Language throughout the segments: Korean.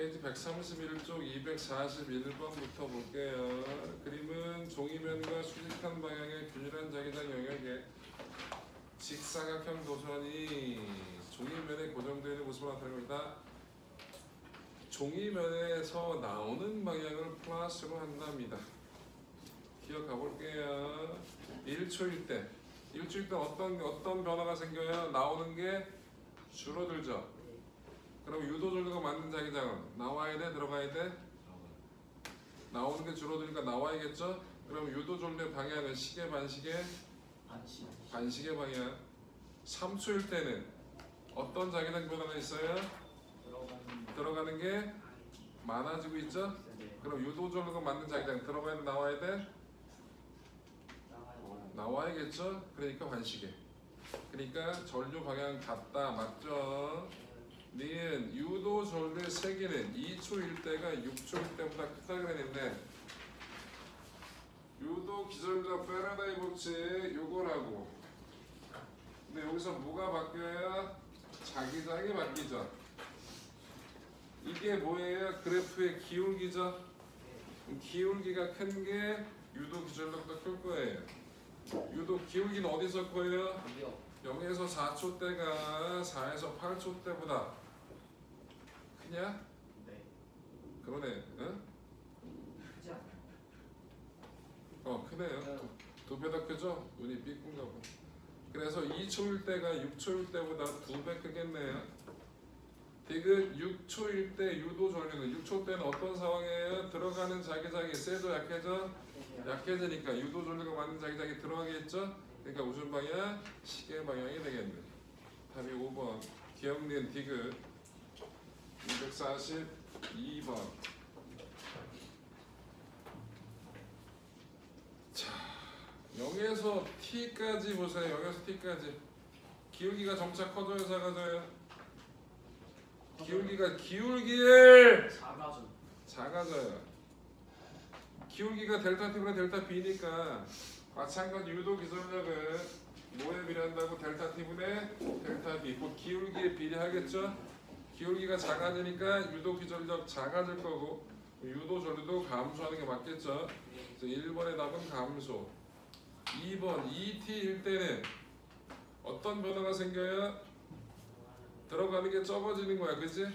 페이지 131쪽 241번부터 볼게요. 그림은 종이면과 수직한 방향의 균일한 자기장 영역에 직사각형 도선이 종이면에 고정되어 있는 모습을 나타내고 있다. 종이면에서 나오는 방향을 플러스로 한답니다. 기억해 볼게요. 1초일 때 어떤 변화가 생겨요? 나오는 게 줄어들죠. 그럼 유도절도가 맞는 자기장은 나와야 돼? 들어가야 돼? 나오는 게 줄어드니까 나와야겠죠? 그럼 유도절도의 방향은 시계 반시계? 반시계 방향. 3초일 때는 어떤 자기장 변화가 있어요? 들어가는 게 많아지고 있죠? 그럼 유도절도가 맞는 자기장 들어가야 돼? 나와야 돼? 나와야겠죠? 그러니까 반시계. 그러니까 전류 방향 같다. 맞죠? 니은 유도절도의 세기는 2초일 때가 6초일 때보다 크다 그랬는데 유도 기전자 패러다이 법칙 요거라고. 근데 여기서 뭐가 바뀌어야 자기장이 바뀌죠. 이게 뭐예요? 그래프의 기울기죠. 기울기가 큰 게 유도 기전력보다 클 거예요. 유도 기울기는 어디서 커요? 0에서 4초 때가 4에서 8초 때보다 크냐? 네. 그러네. 응? 크지 않아요? 크네요. 두 배 더 크죠? 눈이 삐꾼가 봐. 그래서 2초일 때가 6초일 때보다 2배 크겠네요. 디귿 6초일 때 유도 전류는 6초 때는 어떤 상황이에요? 들어가는 자기장이 세도 약해져? 약해지니까 유도 전류가 맞는 자기장이 들어가겠죠? 그러니까 무슨 방향? 시계 방향이 되겠네. 답이 5번. 기억니은 디귿 242번. 자, 0에서 t까지 보세요. 0에서 t까지 기울기가 점차 커져요, 작아져요? 기울기를 작아져요. 기울기가 델타 t분의 델타 b니까 마찬가지 유도 기전력은 뭐에 비례한다고? 델타 t분의 델타 b. 곧 기울기에 비례하겠죠? 기울기가 작아지니까 유도 기전력 작아질 거고 유도 전류도 감소하는 게 맞겠죠? 그래서 1번의 답은 감소. 2번 2t일 때는 어떤 변화가 생겨요? 들어가는 게 적어지는 거야, 그치?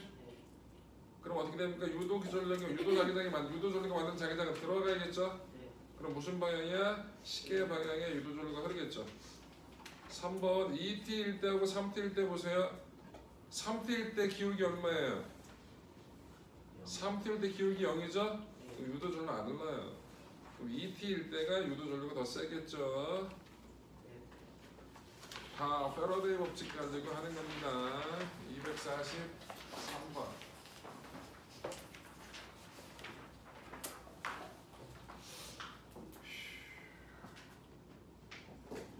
그럼 어떻게 됩니까? 유도 기전력이 유도 전류가 맞는 자기장은 들어가야겠죠? 그럼 무슨 방향이야? 시계 방향에 유도 전류가 흐르겠죠. 3번 2t일 때하고 3t일 때 보세요. 3t일 때 기울기 얼마예요? 3t일 때 기울기 0이죠? 유도 전류 안 흘러요. 그럼 2t일 때가 유도 전류가 더 세겠죠. 다 패러데이 법칙 가지고 하는 겁니다. 243번.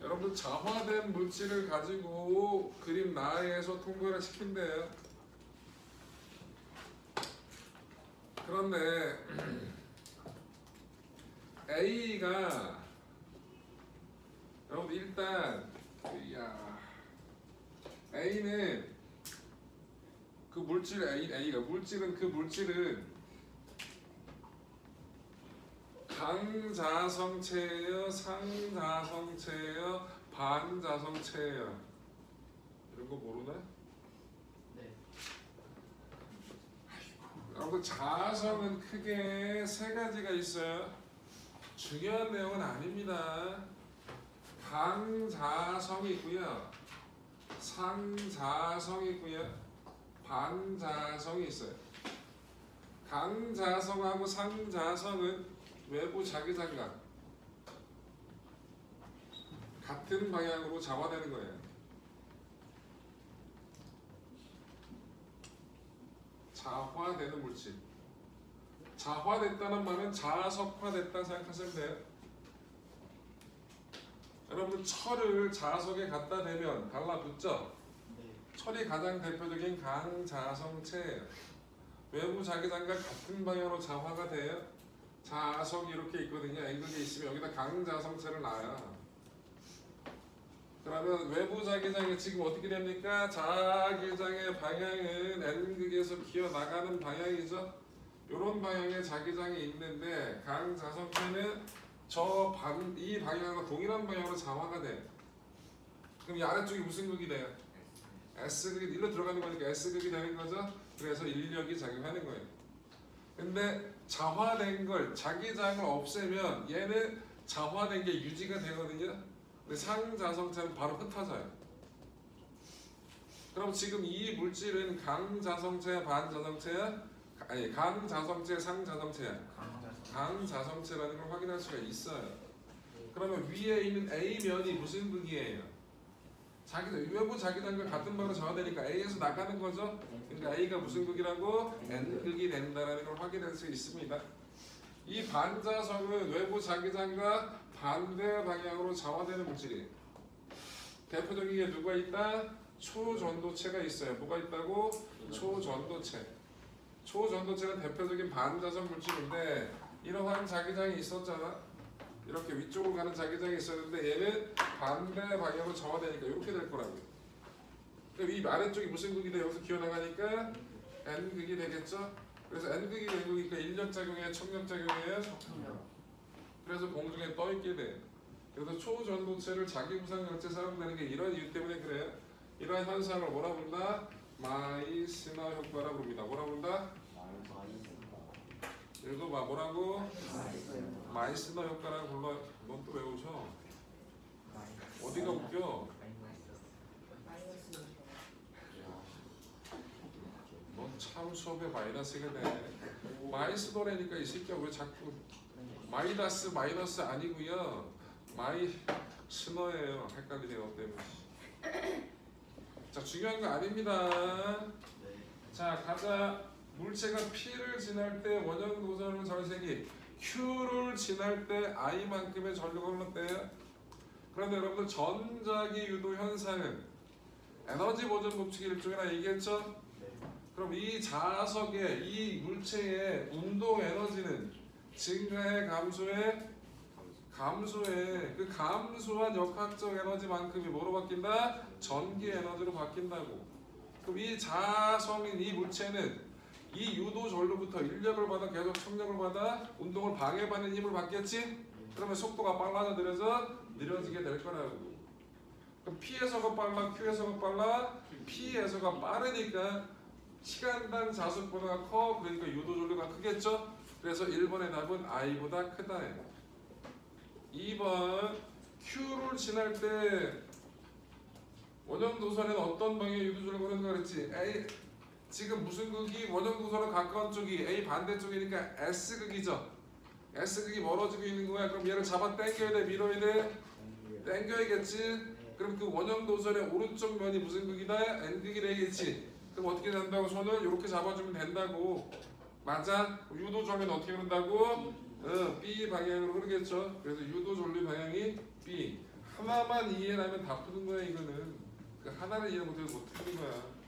여러분들 자화된 물질을 가지고 그림 나해에서 통과를 시킨대요. 그런데 A가 여러분 일단 A는 그 물질 A가 물질은 강자성체예요, 상자성체예요, 반자성체예요. 이런 거 모르나? 네. 여러분 자성은 크게 세 가지가 있어요. 중요한 내용은 아닙니다. 강자성이 있고요, 상자성이 있고요, 반자성이 있어요. 강자성하고 상자성은 외부 자기장각 같은 방향으로 자화되는 거예요. 자화되는 물질. 자화됐다는 말은 자석화됐다 생각하시면 돼요. 여러분 철을 자석에 갖다 대면 달라붙죠? 철이 가장 대표적인 강자성체예요. 외부 자기장과 같은 방향으로 자화가 돼요. 자석이 이렇게 있거든요. 앵글이 있으면 여기다 강자성체를 놔요. 그러면 외부 자기장이 지금 어떻게 됩니까? 자기장의 방향은 N극에서 기어 나가는 방향이죠. 이런 방향의 자기장이 있는데 강자성체는 이 방향과 동일한 방향으로 장화가 돼. 그럼 이 아래쪽이 무슨 극이 돼요? S극이 일로 들어가는 거니까 S극이 되는 거죠. 그래서 인력이 작용하는 거예요. 근데 자화된 걸 자기장을 없애면 얘는 자화된 게 유지가 되거든요. 근데 상자성체는 바로 흩어져요. 그럼 지금 이 물질은 강자성체야 반자성체야? 아니 강자성체 상자성체야? 강자성체라는 걸 확인할 수가 있어요. 그러면 위에 있는 A면이 무슨 극이에요? 외부 자기장과 같은 방으로 정화되니까 A에서 나가는 거죠. 그러니까 A가 무슨 극이라고? N극이 된다는 걸 확인할 수 있습니다. 이 반자성은 외부 자기장과 반대 방향으로 정화되는 물질이에요. 대표적인 게 누가 있다? 초전도체가 있어요. 뭐가 있다고? 초전도체. 초전도체는 대표적인 반자성 물질인데 이러한 자기장이 있었잖아. 이렇게 위쪽으로 가는 자기장이 있었는데 얘는 반대 방향으로 정화되니까 이렇게 될 거라고요. 그럼 이 아래쪽이 무슨 극이 돼? 여기서 기어나가니까 N극이 되겠죠? 그래서 N극이 되니까 인력작용이에요? 청력작용이에요? 그래서 공중에 떠있게 돼. 그래서 초전도체를 자기부상열체 사용되는 게 이런 이유 때문에 그래요. 이러한 현상을 뭐라 부른다? 마이스너 효과라 부릅니다. 뭐라 부른다? 읽어봐. 뭐라고? 마이스너 효과라고 불러요. 넌 또 외우셔. 어디가 웃겨? 넌 참 수업에 마이너스가 돼. 마이스너라니까 이 새끼야 왜 자꾸 마이너스 아니고요. 마이스너예요. 헷갈리네요. 너 때문에. 자, 중요한 거 아닙니다. 자, 가자. 물체가 P를 지날 때 원형 도선을 절세기, Q를 지날 때 I만큼의 전류가 흘렀대요. 그런데 여러분들 전자기 유도 현상은 에너지 보존 법칙의 일종이라 얘기했죠? 그럼 이 자석의 이 물체의 운동 에너지는 증가해 감소해 그 감소한 역학적 에너지만큼이 뭐로 바뀐다? 전기 에너지로 바뀐다고. 그럼 이 자성인 이 물체는 이 유도 전류부터 인력을 받아 계속 청력을 받아 운동을 방해받는 힘을 받겠지? 그러면 속도가 빨라져 느려지게 될 거라고. 그럼 P에서가 빨라 Q에서가 빨라? P에서가 빠르니까 시간당 자속보다가 커. 그러니까 유도 전류가 크겠죠? 그래서 1번의 답은 I보다 크다예요. 2번 Q를 지날 때 원형 도선에는 어떤 방향의 유도 전류가 흐르는가 그랬지? A 지금 무슨 극이 원형 도선에 가까운 쪽이 A 반대쪽이니까 S극이죠. S극이 멀어지고 있는 거야. 그럼 얘를 잡아 당겨야 돼? 밀어야 돼? 당겨야겠지? 그럼 그 원형 도선의 오른쪽 면이 무슨 극이다? N극이 되겠지? 그럼 어떻게 된다고? 손을 이렇게 잡아주면 된다고. 맞아? 유도 전류는 어떻게 흐른다고? B 방향으로 흐르겠죠. 그래서 유도 전류 방향이 B. 하나만 이해하면 다 푸는 거야 이거는. 그 하나를 이해 못해도 못 푸는 거야.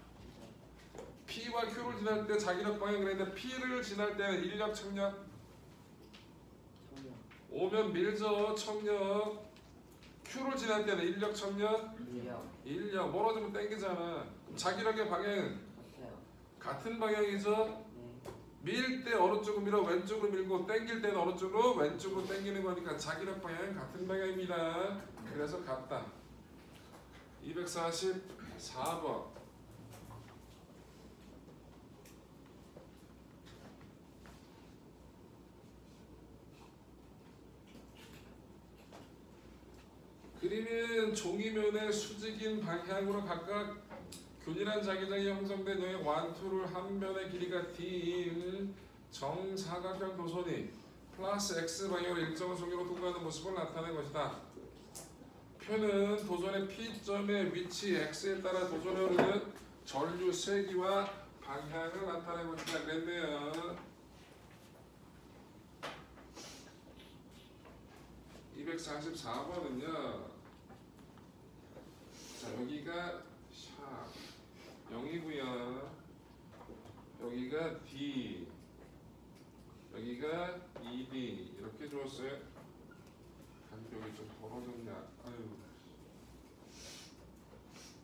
P와 Q를 지날 때 자기력 방향을 했는데 P를 지날 때는 인력 청력. 오면 밀죠 청력. Q를 지날 때는 인력 청력. 인력 멀어지면 땡기잖아. 자기력의 방향은 같은 방향이죠. 밀 때 어느 쪽으로 밀어? 왼쪽으로 밀고 땡길 때는 어느 쪽으로? 왼쪽으로 땡기는 거니까 자기력 방향은 같은 방향입니다. 그래서 같다. 244번. 그림은 종이면의 수직인 방향으로 각각 균일한 자기장이 형성된 여행 완투를 한 면의 길이가 D인 정사각형 도선이 플러스 X 방향으로 일정한 속도로 통과하는 모습을 나타낸 것이다. 표는 도선의 P점의 위치 X에 따라 도선에 흐르는 전류 세기와 방향을 나타낸 것이다. 그랬네요. 244번은요. 자, 여기가 샵 0이고요. 여기가 D, 여기가 ED 이렇게 주었어요. 여기 좀 벌어졌냐? 아유.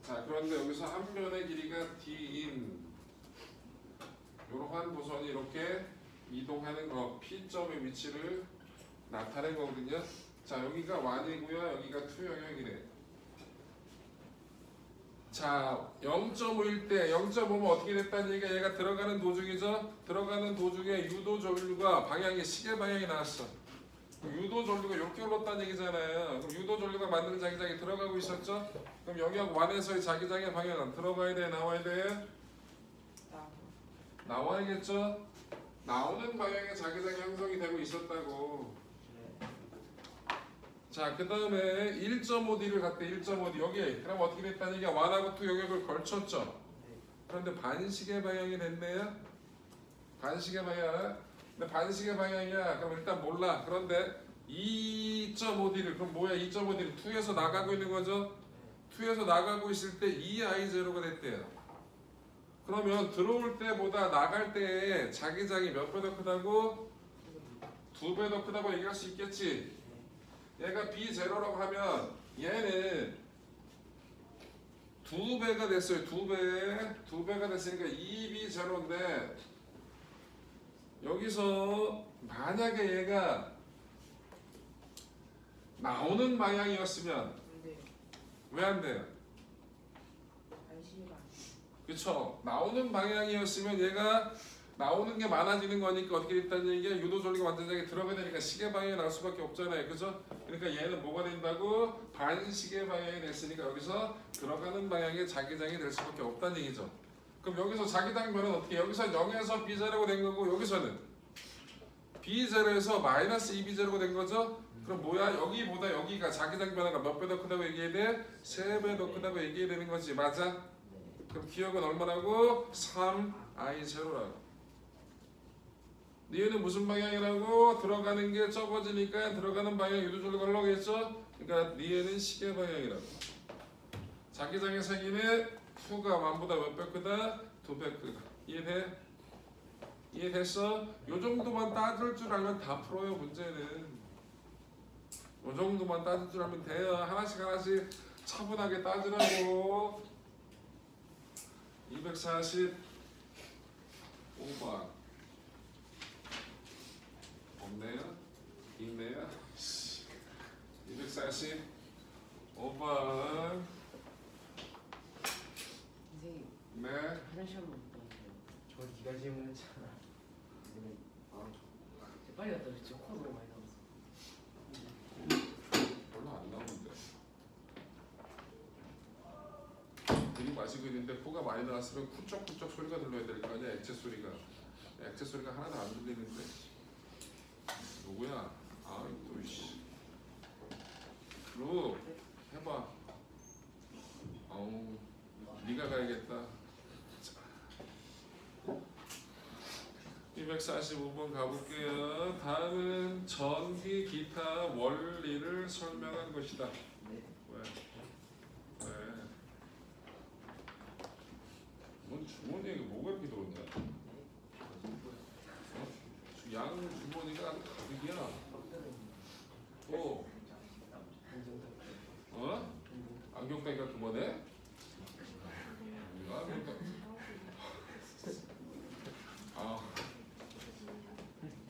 자, 그런데 여기서 한 변의 길이가 d인 이러한 도선이 이렇게 이동하는 거 P점의 위치를 나타낸 거거든요. 자, 여기가 1이고요. 여기가 2 영역이래. 자, 0.5일 때 0.5면 어떻게 됐다는 얘기가 얘가 들어가는 도중이죠. 들어가는 도중에 유도 전류가 방향이 시계 방향이 나왔어. 유도 전류가 이렇게 흘렀다는 얘기잖아요. 그럼 유도 전류가 만드는 자기장이 들어가고 있었죠. 그럼 영역 1에서의 자기장의 방향은 들어가야 돼, 나와야 돼? 나와야겠죠. 나오는 방향의 자기장이 형성이 되고 있었다고. 자, 그 다음에 1.5D를 갔대. 1.5D 여기. 그럼 어떻게 됐다는 얘기가 1하고 2 영역을 걸쳤죠. 그런데 반시계 방향이 됐네요. 반시계 방향. 근데 반시계 방향이야. 그럼 일단 몰라. 그런데 2.5D를 그럼 뭐야? 2.5D를 2에서 나가고 있는 거죠. 2에서 나가고 있을 때 2I0가 됐대요. 그러면 들어올 때보다 나갈 때 자기장이 몇 배 더 크다고? 2배 더 크다고 얘기할 수 있겠지. 얘가 B0라고 하면 얘는 2배가 됐어요. 2배가 됐으니까 2B0인데 여기서 만약에 얘가 나오는 방향이었으면 왜 안 돼요? 그쵸? 나오는 방향이었으면 얘가 나오는 게 많아지는 거니까 어떻게 됐다는 얘기야? 유도 전류가 완전하게 들어가야 되니까 시계 방향이 나올 수밖에 없잖아요. 그죠? 그러니까 얘는 뭐가 된다고? 반시계 방향이 됐으니까 여기서 들어가는 방향의 자기장이 될 수밖에 없다는 얘기죠. 그럼 여기서 자기장 변은 어떻게? 여기서 0에서 B0가 된 거고 여기서는 B0에서 마이너스 2B0가 된 거죠? 그럼 뭐야? 여기보다 여기가 자기장 변화가 몇 배 더 크다고 얘기해야 돼? 3배 더 크다고 얘기해야 되는 거지. 맞아? 그럼 기억은 얼마라고? 3I0라고. 니은은 무슨 방향이라고? 들어가는 게 적어지니까 들어가는 방향 유도전류가 흘러겠죠? 그러니까 니은은 시계 방향이라고. 자기장의 세기는 2가 1보다 몇 배 크다? 2배 크다. 이해돼? 이해됐어? 요 정도만 따질 줄 알면 다 풀어요. 문제는 요 정도만 따질 줄 알면 돼요. 하나씩 차분하게 따지라고. 245번 없네요? 있네요? 245번. 선생님 네. 화장실 한번 갔다 오세요. 저 기가 질문했잖아. 빨리 갔다 오셨죠? 코 너무 많이 나왔어. 별로 안 나오는데. 들이마시고 있는데 코가 많이 나왔으면 쿵쩍쿵쩍 소리가 들려야 될 거 아니야. 액체 소리가. 액체 소리가 하나도 안 들리는데. 누구야? 아이 또 씨. 루 해봐. 어우 네가 가야겠다. 245번 가볼게요. 다음은 전기 기타 원리를 설명한 것이다. 네. 왜? 왜? 넌 주머니에 뭐가 이렇게 들었냐? 양 주머니가 아주 가득이야. 또 안경 따기가 두 번에?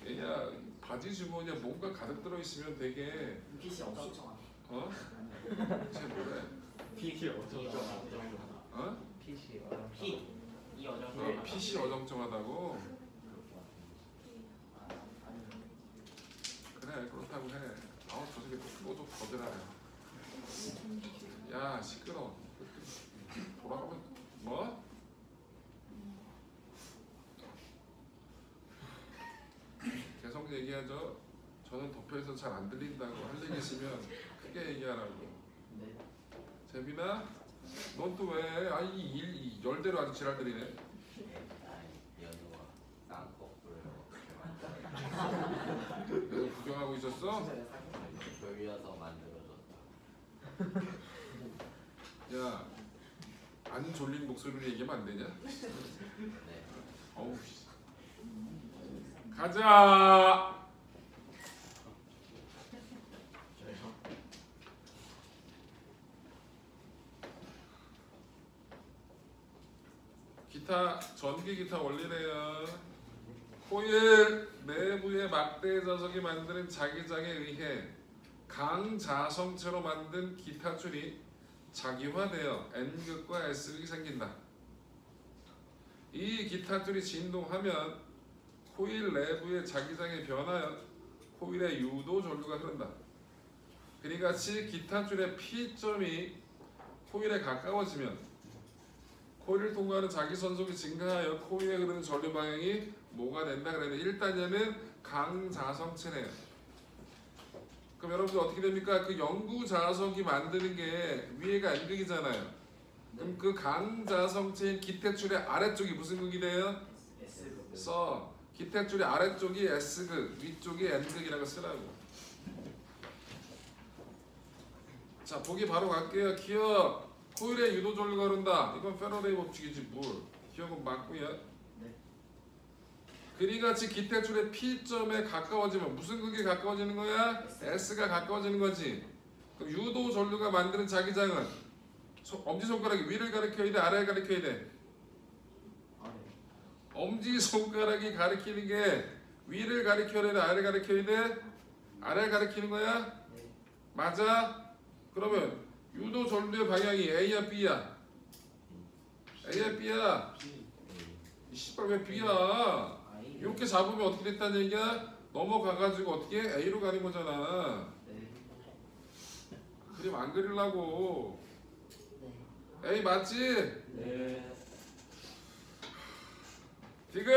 얘야 바지 주머니에 뭔가 가득 들어있으면 되게 PC 어정쩡하다. 어? 쟤 뭐래? PC 어정쩡하다. 어? PC 어정쩡하다. PC 어정쩡하다고? 그래 그렇다고 해. 아우 저 새끼 또 거들하네. 야 시끄러. 돌아가면 뭐? 계속 얘기하죠. 저는 도표에서 잘 안 들린다고 할 얘기 있으면 크게 얘기하라고. 네. 재빈아, 넌 또 왜? 아니 열대로 아주 지랄들이네. 연우가 쌍꺼풀을 그래서 구경하고 있었어? 돌려서 만들어줬다. 야, 안 졸린 목소리로 얘기하면 안 되냐? 네. 어우, 가자. 전기 기타 원리래요. 코일 내부의 막대 자석이 만드는 자기장에 의해 강자성체로 만든 기타 줄이 자기화되어 N극과 S극이 생긴다. 이 기타 줄이 진동하면 코일 내부의 자기장에 변하여 코일의 유도 전류가 흐른다. 그리 같이 기타 줄의 P점이 코일에 가까워지면 코일을 통과하는 자기선속이 증가하여 코일에 흐르는 전류 방향이 뭐가 된다 그랬는데 일단 얘는 강자성체네요. 그럼 여러분들 어떻게 됩니까? 그 영구자석이 만드는 게 위에가 N극이잖아요. 그럼 그 강자성체인 기택줄의 아래쪽이 무슨 극이 돼요? 써. 기택줄의 아래쪽이 S극, 위쪽이 N극이라고 쓰라고. 자, 보기 바로 갈게요. 기억. 코일에 유도 전류가 흐른다. 이건 페러데이 법칙이지 뭘. 기억은 맞고요. 네. 그리 같이 기택줄의 P점에 가까워지면 무슨 극에 가까워지는 거야? S가 가까워지는 거지. 그럼 유도 전류가 만드는 자기장은 엄지손가락이 위를 가리켜야 돼? 아래를 가리켜야 돼? 아래. 엄지손가락이 가리키는 게 위를 가리켜야 돼? 아래를 가리켜야 돼? 아래를 가리키는 거야? 네. 맞아? 그러면 유도 전류의 방향이 A야 B야? A야 B야? B. 이 씨발 왜 B야? I. 이렇게 잡으면 어떻게 됐다는 얘기야? 넘어가가지고 어떻게 A로 가는 거잖아. 네. 그림 안 그리려고. 네. A 맞지? 네. 디귿!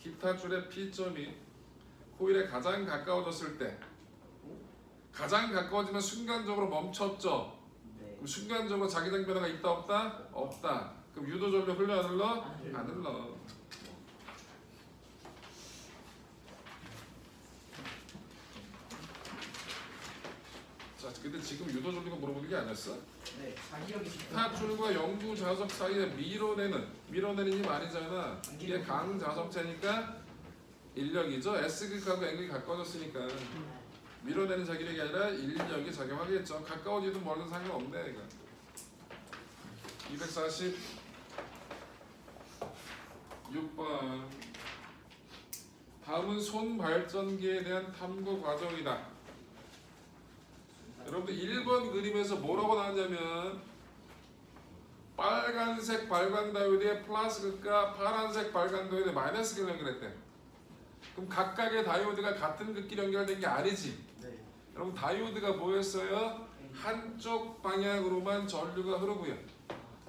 기타 줄의 P점이 코일에 가장 가까워졌을 때 가장 가까워지면 순간적으로 멈췄죠? 네. 그럼 순간적으로 자기장 변화가 있다 없다? 없다. 그럼 유도 전류 흘러 안 흘러? 안 흘러. 자, 근데 지금 유도 전류가 물어보는 게 아니었어? 네. 자기력이 기타 줄과 영구 자석 사이에 밀어내는 힘 아니잖아. 이게 강 자석체니까 인력이죠. S극하고 N극이 가까워졌으니까 밀어내는 자기력이 아니라 인력이 작용하겠죠. 가까워지든 멀든 상관없네 이거. 246번. 다음은 손발전기에 대한 탐구 과정이다. 여러분들 1번 그림에서 뭐라고 나왔냐면 빨간색 발광 다이오드의 플러스극과 파란색 발광 다이오드의 마이너스극을 연결했대. 그럼 각각의 다이오드가 같은 극끼리 연결된 게 아니지. 네. 여러분 다이오드가 뭐였어요? 한쪽 방향으로만 전류가 흐르고요.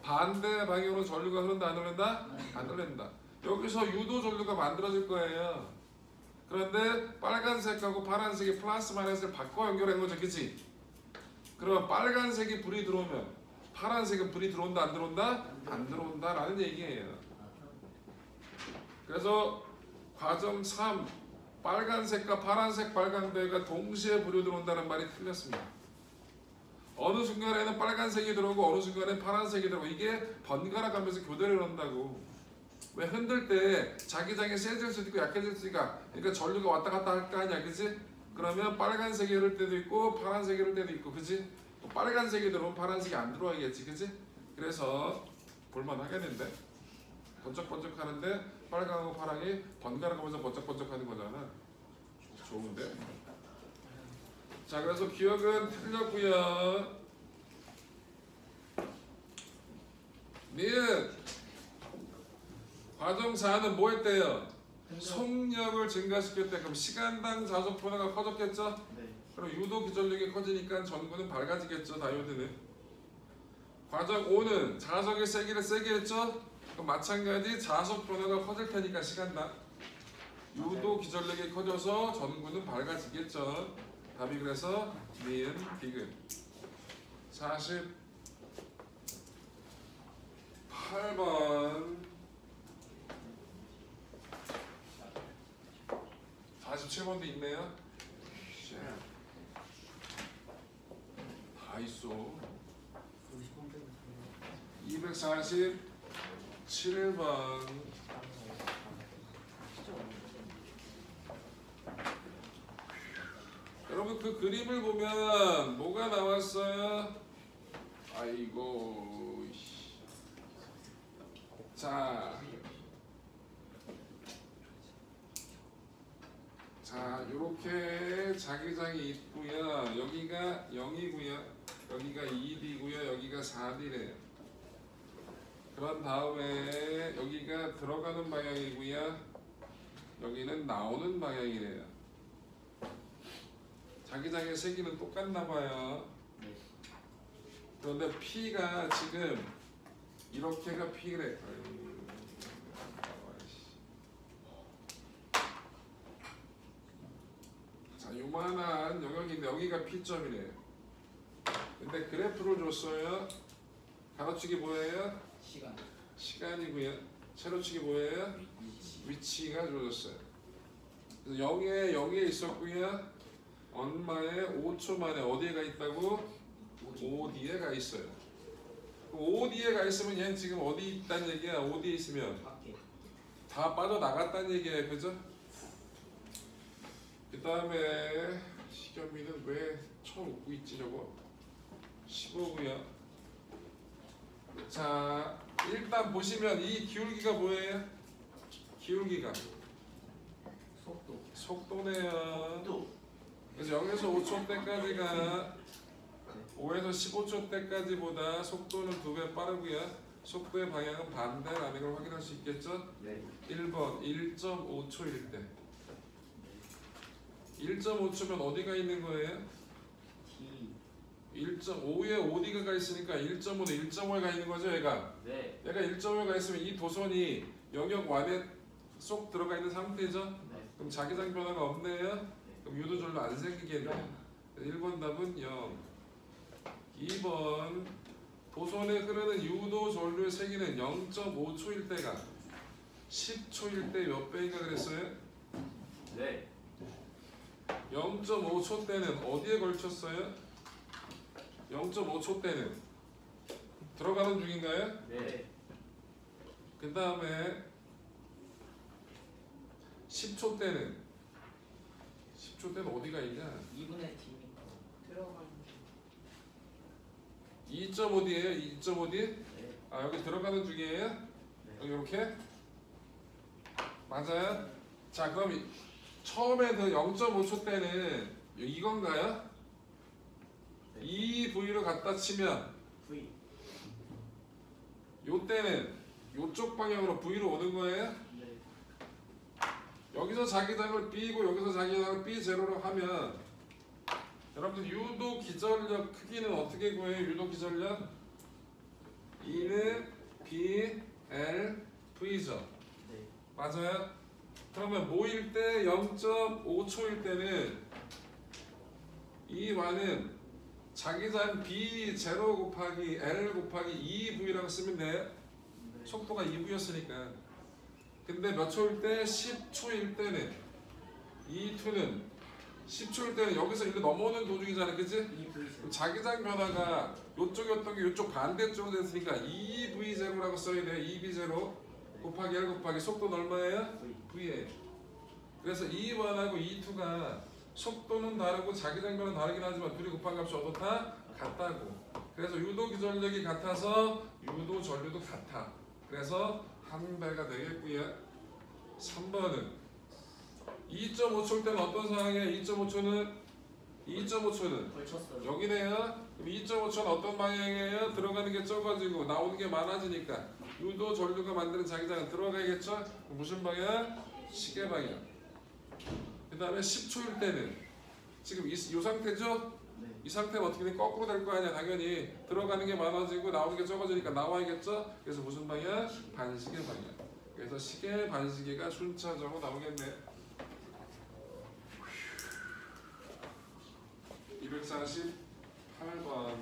반대 방향으로 전류가 흐른다 안 흐른다? 안 흐른다. 여기서 유도 전류가 만들어질 거예요. 그런데 빨간색하고 파란색이 플러스 마이너스를 바꿔 연결한 거죠. 그치? 그럼 빨간색이 불이 들어오면 파란색은 불이 들어온다 안 들어온다? 안 들어온다 라는 얘기예요. 그래서 과정 3 빨간색과 파란색 발광대가 동시에 불이 들어온다는 말이 틀렸습니다. 어느 순간에는 빨간색이 들어오고 어느 순간에는 파란색이 들어오고 이게 번갈아 가면서 교대를 한다고. 왜 흔들 때 자기장이 세질 수도 있고 약해질 수도 있고 그러니까 전류가 왔다 갔다 할 거 아니야. 그치? 그러면 빨간색이 흐를 때도 있고 파란색이 흐를 때도 있고 그치? 빨간색이 들어오면 파란색이 안 들어와야겠지. 그치? 그래서 볼만 하겠는데 번쩍번쩍 하는데 빨강하고 파랑이 번갈아 가면서 번쩍번쩍 하는 거잖아. 좋은데? 자, 그래서 기억은 틀렸고요. 니은 과정 4는 뭐 했대요? 속력을 증가시켰대. 그럼 시간당 자석 변화가 커졌겠죠? 네. 그럼 유도 기전력이 커지니까 전구는 밝아지겠죠. 다이오드는. 과정 5는 자석의 세기를 세게 했죠? 그럼 마찬가지 자석 변화가 커질 테니까 시간당 유도 기전력이 커져서 전구는 밝아지겠죠. 답이 그래서 니은 디귿. 48번 47번도 있네요. 다 있어. 247번 여러분 그 그림을 보면 뭐가 나왔어요? 아이고 자 이렇게 자기장이 있고요. 여기가 0이고요. 여기가 2D고요. 여기가 4D래요. 그런 다음에 여기가 들어가는 방향이고요. 여기는 나오는 방향이래요. 자기장의 세기는 똑같나 봐요. 네. 그런데 P가 지금 이렇게가 P래. 자, 요만한 영역인데 여기가 P점이래요. 근데 그래프를 줬어요. 가로축이 뭐예요? 시간. 시간이고요. 세로축이 뭐예요? 위치. 위치가 주어졌어요. 그래서 0에 있었고요. 얼마에 5초 만에 어디에 가 있다고? 5D에 가 있어요. 5D에 가 있으면 얘는 지금 어디 있다는 얘기야? 5D에 있으면 밖에. 다 빠져나갔다는 얘기예요. 그죠? 그 다음에 시겸이는 왜 처음 웃고 있지 저거? 15고요. 자, 일단 보시면 이 기울기가 뭐예요? 기울기가 속도. 속도네요. 또. 그래서 0에서 5초 때까지가 5에서 15초 때까지보다 속도는 2배 빠르고요. 속도의 방향은 반대라는 걸 확인할 수 있겠죠? 네. 1번 1.5초일 때 1.5초면 어디가 있는 거예요? T. 1.5에 어디가 가 있으니까 1.5는 1.5에 가 있는 거죠 얘가. 네. 얘가 1.5에 가 있으면 이 도선이 영역 안에 쏙 들어가 있는 상태죠? 네. 그럼 자기장 변화가 없네요? 그럼 유도절로 안 생기겠네요. 1번 답은 0. 2번 도선에 흐르는 유도 전류의 세기는 0.5초일 때가 10초일 때 몇 배인가 그랬어요? 네. 0.5초 때는 어디에 걸쳤어요? 0.5초 때는 들어가는 중인가요? 네. 그 다음에 10초 때는 10초 때는 어디가 있냐? 2분의 T니까. 들어가는. 2.5D예요? 2.5D? 네. 아 여기 들어가는 중이에요? 네. 여기 이렇게? 맞아요? 자 그럼 처음에 그 0.5초 때는 이건가요? 네. 이 부위로 갖다 치면 V. 요 때는 요쪽 방향으로 V로 오는 거예요? 네. 여기서 자기장을 B고 여기서 자기장을 B0로 하면 여러분들 유도 기전력 크기는 어떻게 구해요? 유도 기전력? E는 B, L, V죠. 네. 맞아요? 그러면 모일 때 0.5초일 때는 이 완은 자기장 B0 곱하기 L 곱하기 2V라고 쓰면 돼요. 네. 속도가 2V였으니까. 근데 몇 초일 때? 10초일 때는 E2는 10초일 때는 여기서 이렇게 넘어오는 도중이잖아, 그치? 2V. 그럼 자기장 변화가 요쪽이었던 게 요쪽 반대쪽으로 됐으니까 2V0라고 써야 돼요. 2V0 곱하기 L 곱하기 속도는 얼마예요? V. V예요. 그래서 E1하고 E2가 속도는 다르고 자기장 변화는 다르긴 하지만 둘이 곱한 값이 어떻다? 같다고. 그래서 유도 기전력이 같아서 유도 전류도 같아. 그래서 한 배가 되겠고요. 3번은 2.5초일 때는 어떤 상황이에요? 2.5초는 걸쳤어요. 여기네요. 그럼 2.5초는 어떤 방향이에요? 들어가는 게 적어지고 나오는 게 많아지니까 유도 전류가 만드는 자기장은 들어가야겠죠? 무슨 방향? 시계 방향. 그 다음에 10초일 때는 지금 이 상태죠? 네. 이 상태는 어떻게 돼? 거꾸로 될 거 아니야. 당연히 들어가는 게 많아지고 나오는 게 적어지니까 나와야겠죠? 그래서 무슨 방향? 반시계 방향. 그래서 시계 반시계가 순차적으로 나오겠네. 248번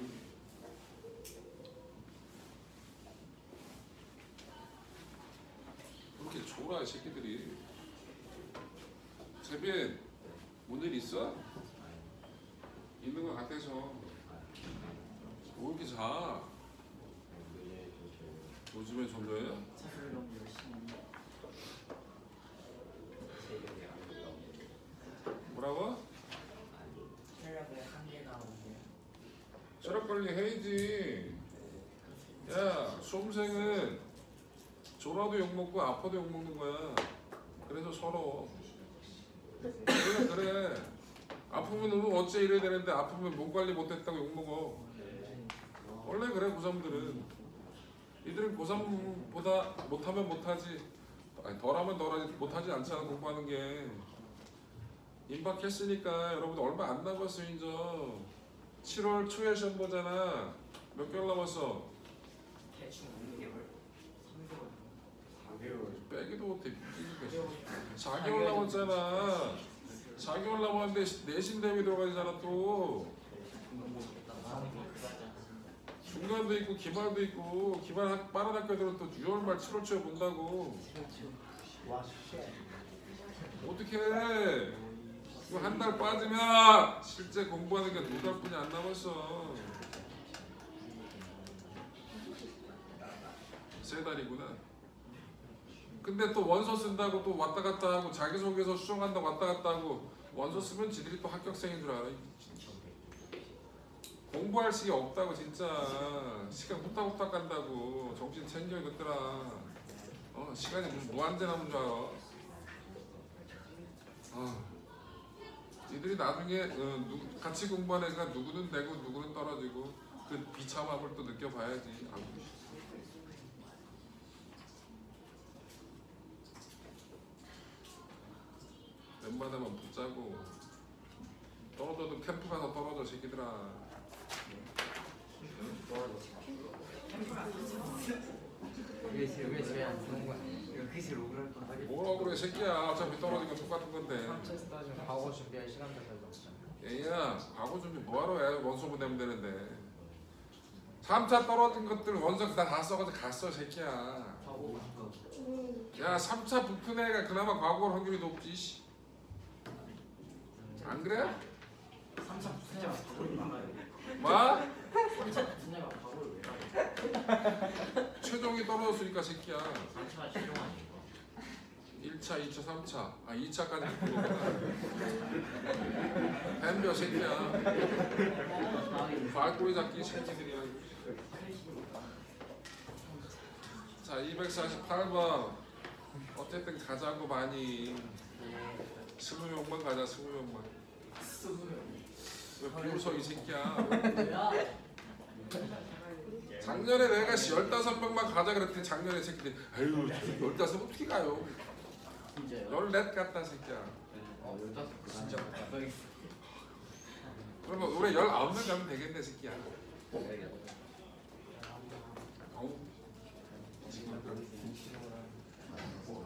그렇게 졸아 이 새끼들이. 재빈 뭔 일 있어? 있는 거 같아서. 왜 이렇게 자? 요즘에 졸려요? 차를 너무 열심히. 뭐라고? 체력을 한개 나오게. 체력 관리 해야지. 야, 수험생은 졸아도 욕먹고 아파도 욕먹는 거야. 그래서 서로 그래. 아프면 너 어째 이래야 되는데 아프면 몸 관리 못했다고 욕먹어. 원래 그래 고3들은. 이들은 고3보다 못하면 못하지. 아니, 덜하면 덜하지 못하지 않잖아 공부하는 게. 임박했으니까 여러분들 얼마 안 남았어 이제. 7월 초에 시험 보잖아. 몇 개월 남았어? 대충 6개월 3개월 4개월. 빼기도 못해. 4개월 남았잖아. 4개월 남았는데 내신 대비 들어가잖아 또. 중간도 있고 기말도 있고 기말 빠른 학교들은 또 6월 말 7월 초에 본다고. 와 쉣. 어떻게 해? 이거 한 달 빠지면 실제 공부하는 게 2달뿐이 안 남았어. 3달이구나. 근데 또 원서 쓴다고 또 왔다 갔다 하고 자기소개서 수정한다고 왔다 갔다 하고 원서 쓰면 지들이 또 합격생인 줄 알아. 공부할 시간 없다고 진짜. 시간 후딱후딱 간다고. 정신 챙겨 이것들아. 시간이 무슨 무한대 남은 줄 알아. 니들이 나중에 같이 공부하는 애가 누구는 되고 누구는 떨어지고 그 비참함을 또 느껴봐야지. 웬만하면 붙자고. 떨어져도 캠프 가서 떨어져 새끼들아. 왜 저희 안 좋은 거야? 이거 그새 로그를 또 하겠다. 뭐라고 그래 새끼야. 어차피 떨어진 건 똑같은 건데. 3차 스타지오 과거 준비할 시간도 별로 없잖아. 얘야 과거 준비 뭐하러 해. 원서 보내면 되는데. 3차 떨어진 것들 원서 다 써가지고 갔어 새끼야. 과거 야 3차 붙은 애가 그나마 과거 올 확률이 높지. 안 그래? 3차 붙으냐가 과거를 막아요. 뭐? 3차 붙으냐가 과거를 왜 막아요? 최종이 떨어졌으니까 새끼야. 3차가 최종 아니고 1차, 2차, 3차. 2차까지 붙은 거구나. 뱀벼 새끼야. 발꼬리 잡기 새끼들이야. 자 248번. 어쨌든 가자고 많이. 20명만 가자 20명만. 왜 비웃어 이 새끼야. 작년에 내가 15명만 가자 그랬더니 작년에 새끼들 아유 15명 어떻게 가요. 진짜요? 14 갔다 새끼야. 15 진짜 못가. 그러면 올해 19명 가면 되겠네 새끼야. 어우,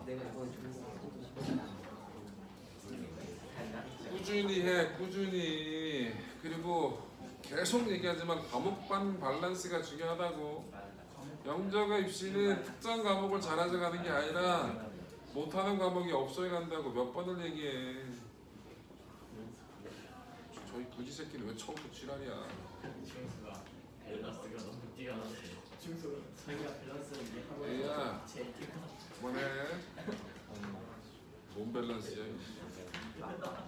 내가 이거 꾸준히 해 꾸준히. 그리고 계속 얘기하지만 과목반 밸런스가 중요하다고. 영재가 입시는 특정 과목을 잘해서 가는 게 아니라 못하는 과목이 없어야 간다고 몇 번을 얘기해. 저희 그지 새끼는 왜 처음부터 지랄이야. 중수가 밸런스가 너무 뛰어났어요. 중수가 저희가 밸런스를 하고 얘야 제일 그만해. 몸 밸런스야.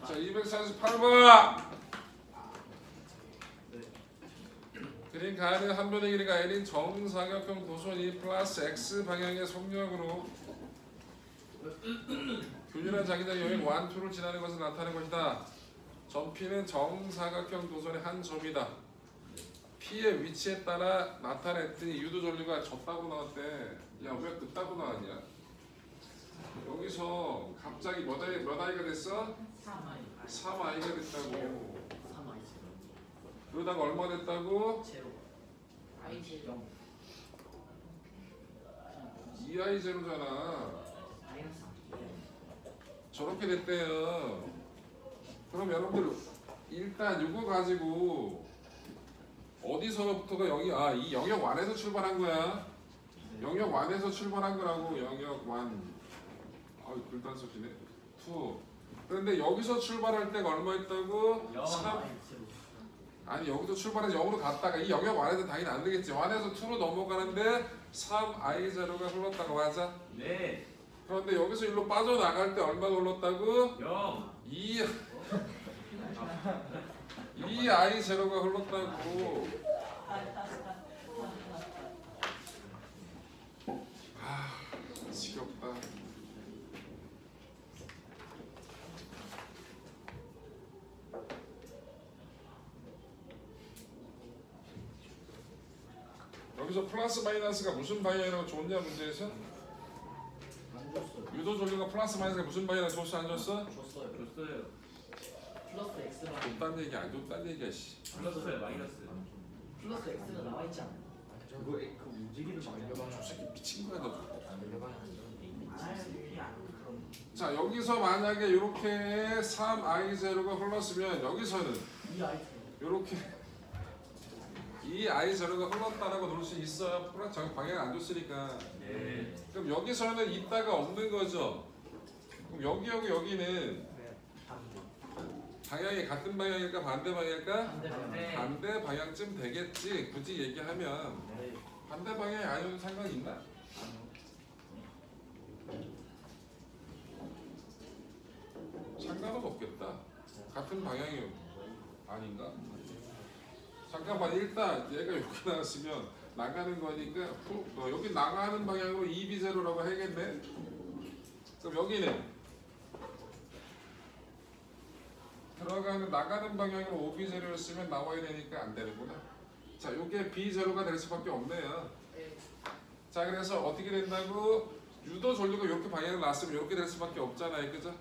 자 248번. 그림 가는 한 변의 길이가 L인 정사각형 도선이 플러스 X 방향의 속력으로 균일한 자기장 여행 1, 2를 지나는 것을 나타내는 것이다. 점 P는 정사각형 도선의 한 점이다. P의 위치에 따라 나타냈더니 유도 전류가 졌다고 나왔대. 야 왜 그따고 나왔냐? 여기서 갑자기 몇 아이가 됐어? 3아이가 됐다고. 3아이 그러다가 얼마 됐다고? 제로 아이 제로 2i 제로잖아. 마이너스 저렇게 됐대요. 그럼 여러분들 일단 이거 가지고 어디서부터가 이 영역 완에서 출발한 거야. 영역 완에서 출발한 거라고. 영역 완. 글단 써지네. 2. 그런데 여기서 출발할 때가 얼마 있다고? 3. 아이 제로 아니 여기서 출발해서 0으로 갔다가 이 영역 완에서 당연히 안 되겠지. 완에서 2로 넘어가는데 3i 제로가 흘렀다고 하자. 네 그런데 여기서 일로 빠져나갈 때 얼마가 흘렀다고? 0 2i 제로가 흘렀다고. 지겹다. 여기서 플러스 마이너스가 무슨 방향이라고 줬냐 문제에서? 안 줬어요. 유도 전류가 플러스 마이너스가 무슨 방향이라고 줬어 안 줬어? 줬어요. 줬어요. 플러스 X가 줬단 얘기 안 줬단 얘기야 씨. 플러스에 마이너스. 플러스 X가 나와 있지 않아요? 그거 그 움직이는 방향. 저 새끼 미친 거야 너. 아이 그럼 자 여기서 만약에 이렇게 3i0가 흘렀으면 여기서는 이 아이템 이렇게 이 i0가 흘렀다라고 놓을 수 있어요. 플러스 저기 방향 안 줬으니까. 네. 그럼 여기서는 있다가 없는 거죠. 그럼 여기하고 여기는 방향이 같은 방향일까 반대 방향일까? 반대 반대 방향쯤 되겠지. 굳이 얘기하면 네. 반대 방향이 아니어도 상관이 있나? 상관은 없겠다. 같은 방향이 아닌가? 잠깐만 일단 얘가 여기 나왔으면 나가는 거니까 여기 나가는 방향으로 2b0라고 해야겠네. 그럼 여기는 들어가는 나가는 방향으로 5b0였으면 나와야 되니까 안 되는구나. 자, 요게 b0가 될 수밖에 없네요. 자, 그래서 어떻게 된다고? 유도 전류가 이렇게 방향을 놨으면 이렇게 될 수밖에 없잖아요, 그죠?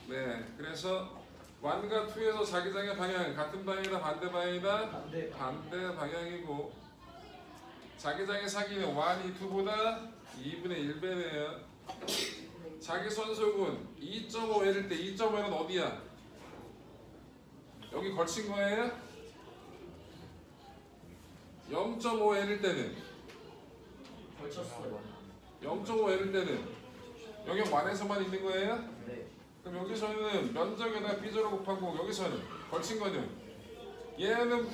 네, 그래서 1과 2에서 자기장의 방향 같은 방향이다 반대 방향이다 반대 반대 방향이고 자기장의 사기는 1이 2보다 2분의 1배네요. 자기 선속은 2.5L일 때 2.5L은 어디야? 여기 걸친 거예요? 0.5L일 때는 걸쳤어요. 0.5L일 때는 영역 1에서만 있는 거예요? 네. 그럼 여기서는 면적에다 B제로 곱하고 여기서는 걸친 거는 얘는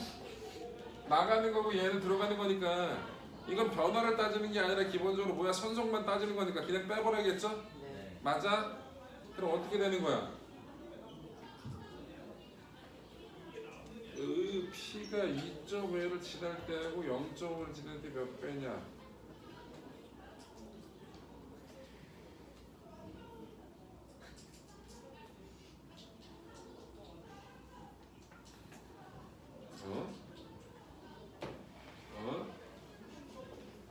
나가는 거고 얘는 들어가는 거니까 이건 변화를 따지는 게 아니라 기본적으로 뭐야 선속만 따지는 거니까 그냥 빼버려야겠죠? 네. 맞아? 그럼 어떻게 되는 거야? P가 2.5를 지날 때하고 0.5를 지날 때 몇 배냐?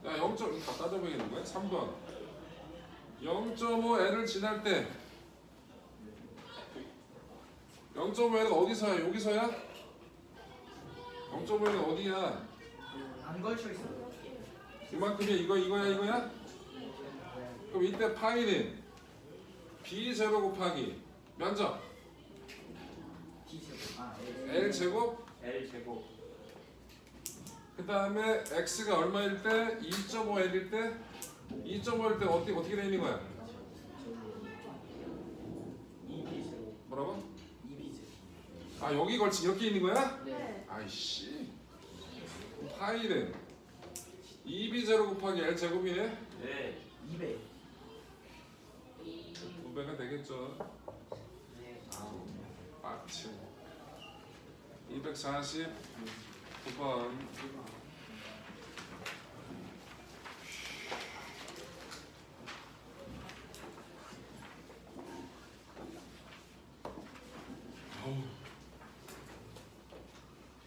야 0. 다 따져보겠는 거야? 3번 0.5L을 지날 때 0.5L은 어디서야? 여기서야? 0.5L은 어디야? 안 걸쳐 있어요. 이만큼이야 이거야? 그럼 이때 파이는 B0 곱하기 면적 D제곱. 아 L제곱 L 제곱. 그 다음에 X가 얼마일 때? 2.5L일 때? 2.5L일 때 어떻게 돼 있는 거야? 2B제곱. 뭐라고? 2B제곱. 아 여기 걸치 이렇게 있는 거야? 네. 아이씨 파이는 2B0 곱하기 L제곱이네? 네. 2배. 2배가 되겠죠. 네. 빡침 249번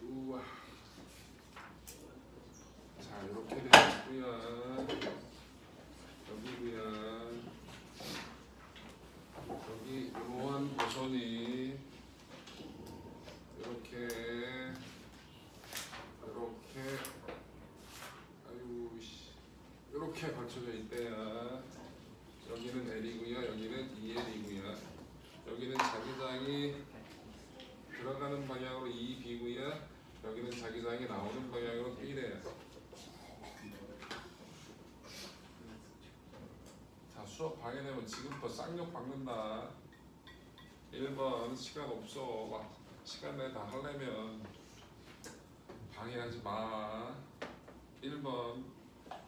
우와 자 이렇게 되겠고요. 여기고요. 여기 이러한 모션이 이렇게 아유 씨 이렇게 걸쳐져 있대요. 여기는 L이고요. 여기는 2L이고요. 여기는 자기장이 들어가는 방향으로 2B고요. 여기는 자기장이 나오는 방향으로 B래요. 자 수업 방해되면 지금부터 쌍욕 박는다. 1번 시간 없어. 막 시간 내에 다 하려면 방해하지 마. 1번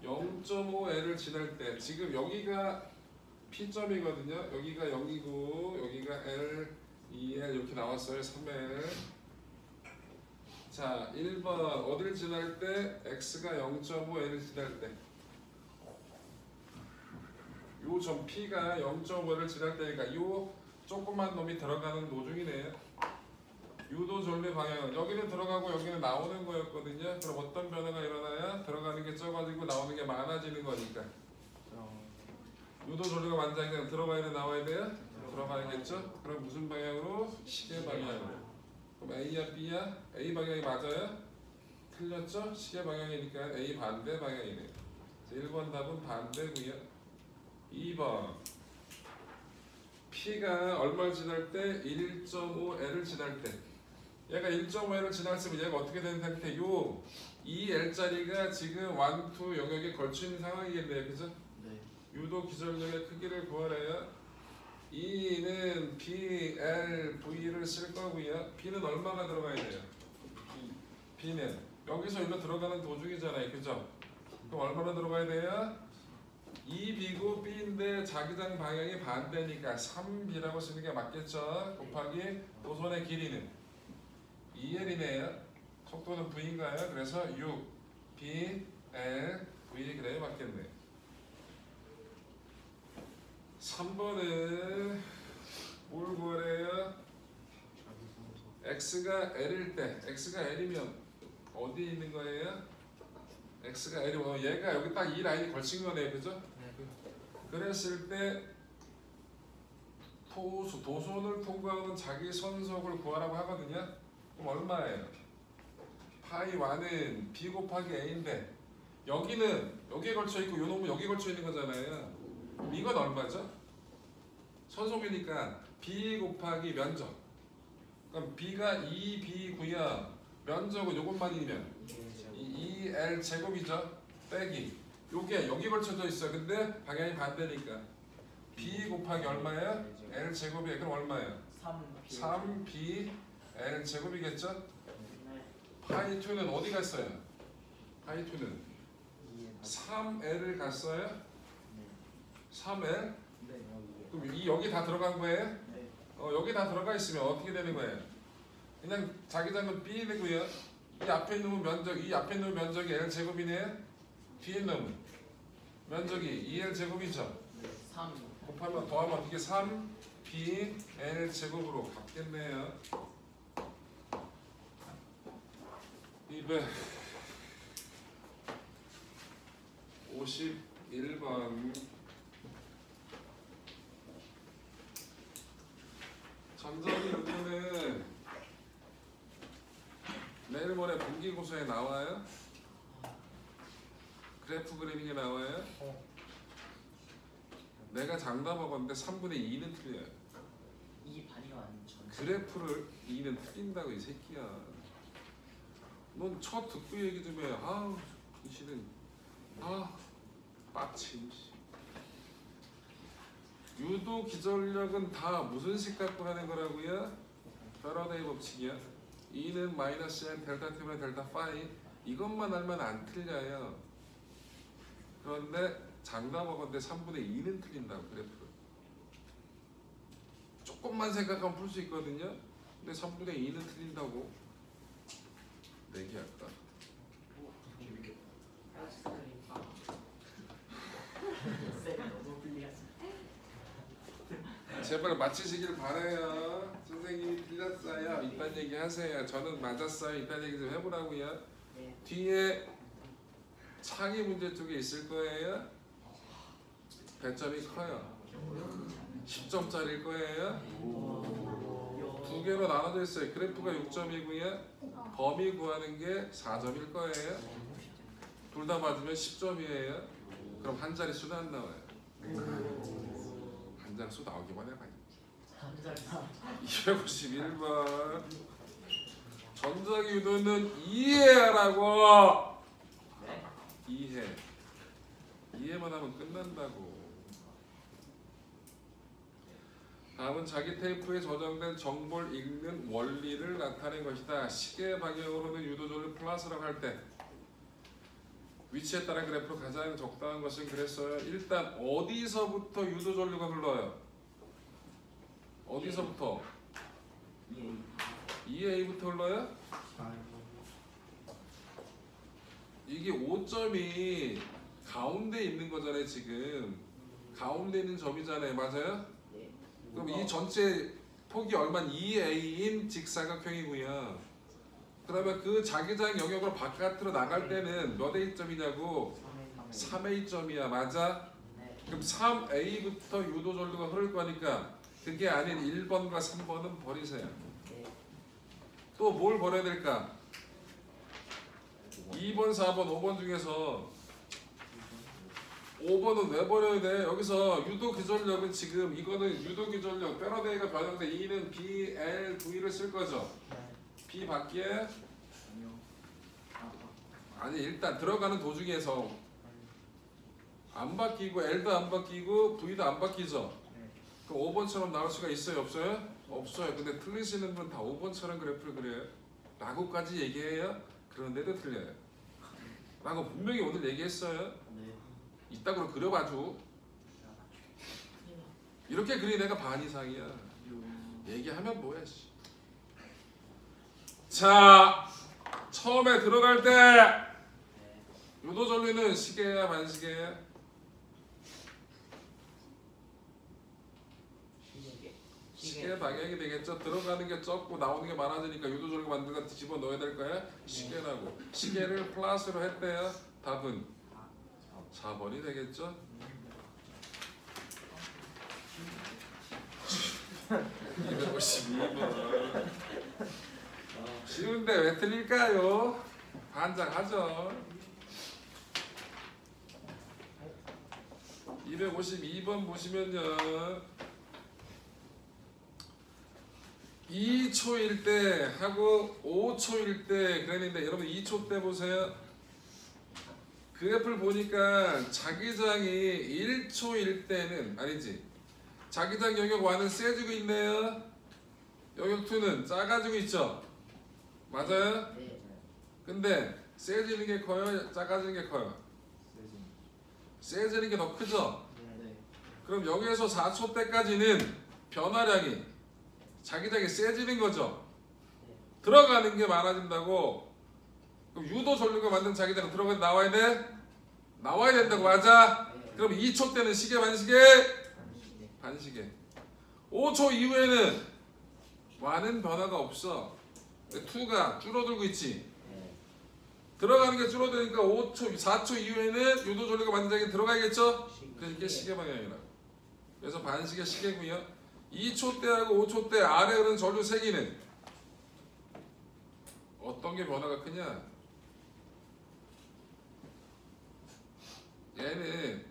0.5L을 지날 때 지금 여기가 P점이거든요. 여기가 0이고 여기가 L, 2L 이렇게 나왔어요. 3L. 자 1번 어디를 지날 때 X가 0.5L을 지날 때 요 점 P가 0.5L을 지날 때니까 요 조그만 놈이 들어가는 노중이네요. 유도 전류 방향은 여기는 들어가고 여기는 나오는 거였거든요. 그럼 어떤 변화가 일어나야 들어가는 게 적어지고 나오는 게 많아지는 거니까. 유도 전류가 만장이면 들어가야 돼 나와야 돼요? 들어가야겠죠? 그럼 무슨 방향으로? 시계 방향으로. 그럼 A야 B야? A 방향이 맞아요? 틀렸죠? 시계 방향이니까 A 반대 방향이네. 1번 답은 반대고요. 2번 P가 얼마를 지날 때? 1.5L을 지날 때. 얘가 1.5L을 지났으면 얘가 어떻게 되는 상태? 요 2L짜리가 지금 1, 2 영역에 걸쳐 있는 상황이겠네요. 그죠? 네. 유도 기절력의 크기를 구하래요. E는 B, L, V를 쓸 거고요. B는 얼마가 들어가야 돼요? B는 여기서 일로 들어가는 도중이잖아요. 그죠? 그럼 얼마나 들어가야 돼요? 2B고 B인데 자기장 방향이 반대니까 3B라고 쓰는 게 맞겠죠? 곱하기 도선의 길이는 2L이네요. 속도는 V인가요? 그래서 6, B, L, V 그래야 맞겠네. 3번은 뭘 구하래요? X가 L일 때 X가 L이면 어디에 있는 거예요? X가 L이면 얘가 여기 딱 이 라인이 걸친 거네요. 그죠? 그랬을 때 도선을 통과하는 자기 선속을 구하라고 하거든요. 그럼 얼마예요? 파이 1은 B 곱하기 A인데 여기는 여기에 걸쳐 있고 요 놈은 여기에 걸쳐 있는 거잖아요. 이건 얼마죠? 선속이니까 B 곱하기 면적. 그럼 B가 2B고요. 면적은 요것만이면 2L 제곱이죠. 빼기. 요게 여기 걸쳐져 있어. 근데 방향이 반대니까 B 곱하기 얼마예요? L 제곱이에요. 그럼 얼마예요? 3B L 제곱이겠죠? 파이 2는 어디 갔어요? 파이 2는 3L을 갔어요? 3L? 그럼 이 여기 다 들어간 거예요? 여기 다 들어가 있으면 어떻게 되는 거예요? 그냥 자기장은 B 되고요. 이 앞에 있는 면적, 이 앞에 있는 면적이 L 제곱이네요. 뒤에 있는 면적이 2L 제곱이죠. 3. 곱하면 더하면 어떻게 3B L 제곱으로 바뀌겠네요. 251번 전자기 유도는 내일 모레 분기고사에 나와요? 그래프 그리는 게 나와요? 내가 장담하건데 3분의 2는 틀려요. 이 반이 완전. 그래프를 2는 틀린다고 이 새끼야. 넌 첫 듣고 얘기 좀 해. 아우 이 씨는 빡침. 유도 기절력은 다 무슨 식 갖고 하는 거라고요? 패러데이 법칙이야. 2는 마이너스 N 델타 T분의 델타 파이. 이것만 알면 안 틀려요. 그런데 장담하건데 3분의 2는 틀린다고 그래프를. 조금만 생각하면 풀 수 있거든요. 근데 3분의 2는 틀린다고. 내기할까? 너무 불리하지. 제발 맞히시길 바라요. 선생님이 틀렸어요. 이딴 얘기 하세요. 저는 맞았어요. 이딴 얘기 좀 해보라고요. 네. 뒤에 창의 문제 쪽에 있을 거예요. 배점이 커요. 10점짜리일 거예요. 두 개로 나눠져 있어요. 그래프가 6점이고요. 범위 구하는 게 4점일 거예요. 둘 다 맞으면 10점이에요. 그럼 한 자리 수도 안 나와요. 한 자리 수 나오기만 해봐요. 251번 전자기 유도는 이해하라고. 이해만 하면 끝난다고. 다음은 자기 테이프에 저장된 정보를 읽는 원리를 나타낸 것이다. 시계 방향으로는 유도전을 플러스라고 할 때 위치에 따른 그래프로 가장 적당한 것은 그랬어요. 일단 어디서부터 유도전류가 흘러요? 어디서부터? 2A부터 흘러요? 이게 5점이 가운데 있는 거잖아요. 지금 가운데 있는 점이잖아요. 맞아요? 그럼 이 전체 폭이 얼마나 2a인 직사각형이고요. 그러면 그 자기장 영역으로 바깥으로 나갈 때는 몇 a점이냐고 3a점이야. 맞아? 네. 그럼 3a부터 유도전류가 흐를 거니까 그게 아닌 1번과 3번은 버리세요. 네. 또 뭘 버려야 될까? 2번, 4번, 5번 중에서 5번은 왜 버려야 돼? 여기서 유도 기전력은 지금 이거는 유도 기전력 패러데이가 변형돼 E는 BLV를 쓸 거죠. B 밖에 아니요. 아니 일단 들어가는 도중에서 안 바뀌고 L도 안 바뀌고 V도 안 바뀌죠. 그럼 5번처럼 나올 수가 있어요? 없어요? 없어요. 근데 틀리시는 분 다 5번처럼 그래프를 그려요. 라고까지 얘기해요? 그런데도 틀려요. 라고 분명히 오늘 얘기했어요. 네. 이따구로 그려봐줘. 이렇게 그린 애가 반 이상이야. 얘기하면 뭐야. 씨. 자, 처음에 들어갈 때 유도전류는 시계야 반시계야? 시계 방향이 되겠죠. 들어가는 게 적고 나오는 게 많아지니까 유도전류 만들다 집어넣어야 될 거야. 시계라고. 시계를 플러스로 했대요. 답은 4번이 되겠죠. 252번. 쉬운데 왜 틀릴까요? 반장하죠. 252번 보시면요. 2초일 때 하고 5초일 때 그랬는데 여러분 2초 때 보세요. 그래프를 보니까 자기장이 1초일 때는 아니지. 자기장 영역 1은 세지고 있네요. 영역 2는 작아지고 있죠. 맞아요? 네. 근데 세지는 게 커요? 작아지는 게 커요? 세지는 게 더 크죠? 네. 그럼 여기에서 4초 때까지는 변화량이 자기장이 세지는 거죠. 들어가는 게 많아진다고. 그럼 유도 전류가 만든 자기장 들어가 나와야 돼? 나와야 된다고. 맞아? 그럼 2초 때는 시계 반시계? 반시계. 5초 이후에는 많은 변화가 없어. 2가 줄어들고 있지. 들어가는 게 줄어드니까 5초, 4초 이후에는 유도 전류가 만든 자기장 들어가야겠죠? 그러니까 시계 방향이라고. 그래서 반시계 시계고요. 2초 때하고 5초 때 아래 흐르는 전류 세기는 어떤 게 변화가 크냐? 얘는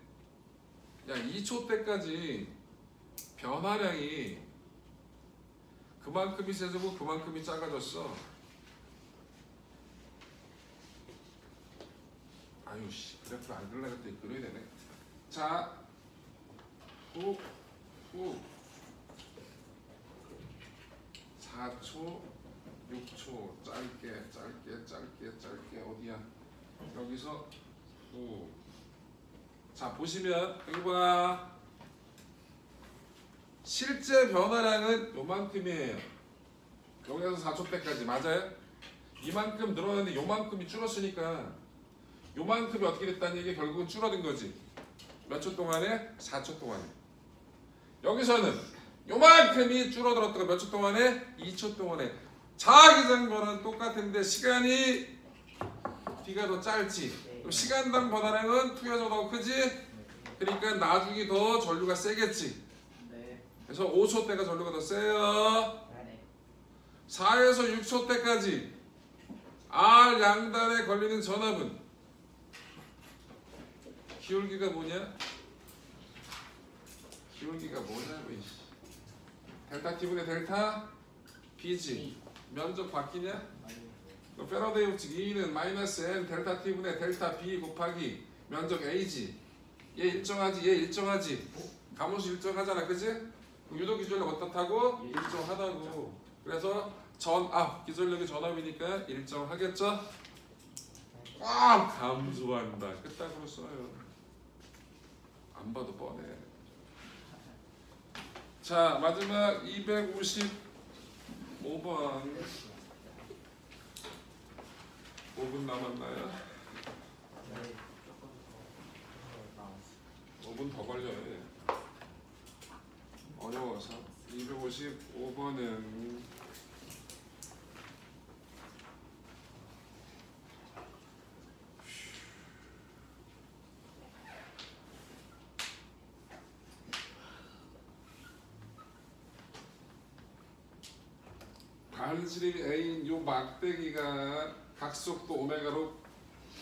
야 2초 때까지 변화량이 그만큼이 세지고 그만큼이 작아졌어. 아유 씨 그래프 안 그리려고 했더니 그려야 되네. 자 후 4초, 6초 짧게 어디야? 여기서 후. 자 보시면 여기 봐. 실제 변화량은 요만큼이에요. 여기서 4초 때까지 맞아요? 이만큼 늘어났는데 요만큼이 줄었으니까 요만큼이 어떻게 됐다는 얘기 결국은 줄어든 거지. 몇 초 동안에? 4초 동안에. 여기서는 요만큼이 줄어들었다가 몇 초 동안에? 2초 동안에. 자기장 변화는 똑같은데 시간이 D가 더 짧지. 그럼 시간당 변화량은 2에서 더 크지? 그러니까 나중에 더 전류가 세겠지. 네. 그래서 5초 때가 전류가 더 세요. 4에서 6초 때까지 R 양단에 걸리는 전압은 기울기가 뭐냐? 기울기가 뭐냐고. 델타 T분의 델타 B지. 면적 바뀌냐? 패러데이 법칙 E는 마이너스 N 델타 T분의 델타 B 곱하기 면적 A지. 얘 일정하지? 얘 일정하지? 가무수 일정하잖아. 그지? 유도 기전력 어떻다고? 일정하다고. 그래서 기전력이 전압이니까 일정하겠죠? 감소한다. 끝딱으로 써요. 안 봐도 뻔해. 자 마지막 255번 5분 남았나요? 5분 더 걸려요. 어려워서 255번은 반지름 A인 요 막대기가 각속도 오메가로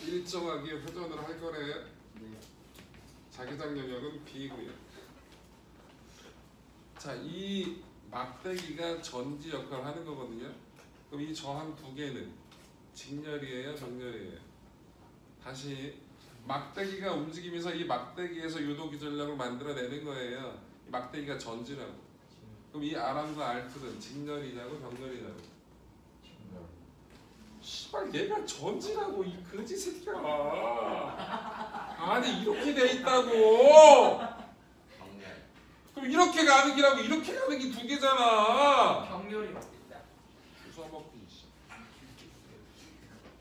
일정하게 회전을 할 거래요. 네. 자기장 영역은 B고요. 자, 이 막대기가 전지 역할을 하는 거거든요. 그럼 이 저항 두 개는 직렬이에요, 정렬이에요? 다시 막대기가 움직이면서 이 막대기에서 유도 기전력을 만들어내는 거예요. 이 막대기가 전지라고. 그럼 이 R과 R2는 직렬이냐고 병렬이냐고? 씨발 얘가 전지라고 이 거지 새끼야. 아니 이렇게 돼 있다고. 정렬. 그럼 이렇게 가는 길하고 이렇게 가는 게 두 개잖아. 병렬이 맞겠다. 주워먹기.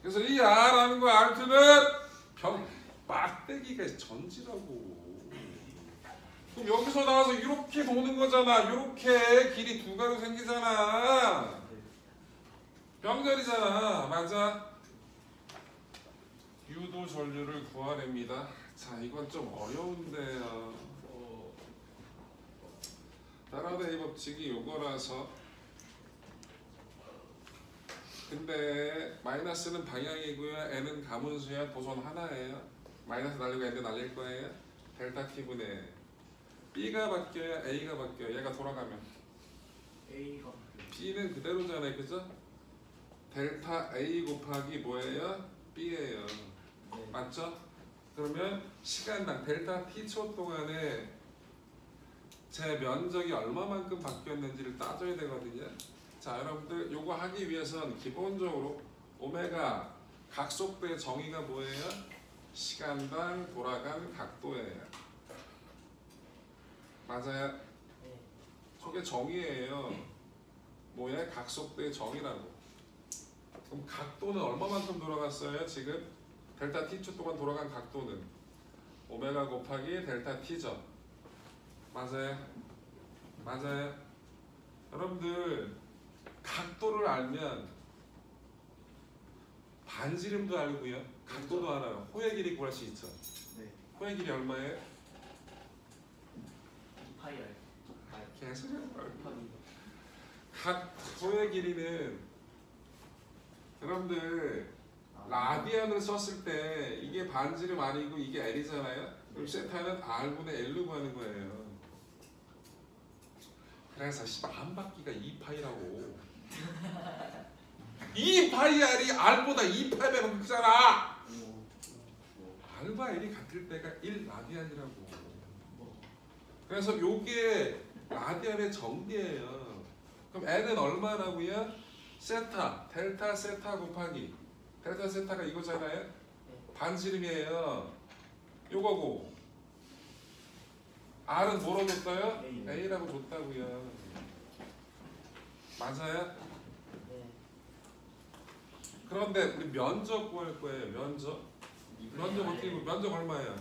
그래서 이 R하는 거 R2는 막대기가 전지라고. 그럼 여기서 나와서 이렇게 도는 거잖아. 이렇게 길이 두 가로 생기잖아. 병렬이잖아. 맞아? 유도 전류를 구하냅니다. 자, 이건 좀 어려운데요. 다라데이 법칙이 요거라서. 근데 마이너스는 방향이고요. n은 가문수야. 도선 하나예요. 마이너스 날리고 n 날릴 거예요. 델타 t분의 b가 바뀌어야 a가 바뀌어요. 얘가 돌아가면 A가 b는 그대로잖아요. 그죠? 델타 a 곱하기 뭐예요? b예요. 네. 맞죠? 그러면 시간당 델타 t초 동안에 제 면적이 얼마만큼 바뀌었는지를 따져야 되거든요. 자, 여러분들 요거 하기 위해서는 기본적으로 오메가 각속도의 정의가 뭐예요? 시간당 돌아간 각도예요. 맞아요? 네. 저게 정의예요. 뭐야? 각속도의 정의라고. 그럼 각도는 얼마만큼 돌아갔어요? 지금 델타 t초 동안 돌아간 각도는 오메가 곱하기 델타 t죠. 맞아요? 맞아요? 여러분들 각도를 알면 반지름도 알고요. 각도도 알아요. 호의 길이 구할 수 있죠. 네. 호의 길이 얼마예요? 파이 알. 개소리야. 곱하기. 각 호의 길이는 여러분들 라디안을 썼을 때 이게 반지름 아니고 이게 L이잖아요. 그럼 세타는 R분의 L로 구하는 거예요. 그래서 한 바퀴가 2파이라고. 2파이 R이 R보다 2파이면 크잖아. R과 L이 같을 때가 1라디안이라고. 그래서 요게 라디안의 정비예요. 그럼 N은 얼마라고요? 세타, 델타 세타 곱하기 델타 세타가 이거잖아요. 반지름이에요. 요거고 R은 뭐로 줬어요? A라고 줬다고요. 맞아요? 네. 그런데 우리 면적 구할 거예요. 면적 어떻게 구해? 면적 얼마예요?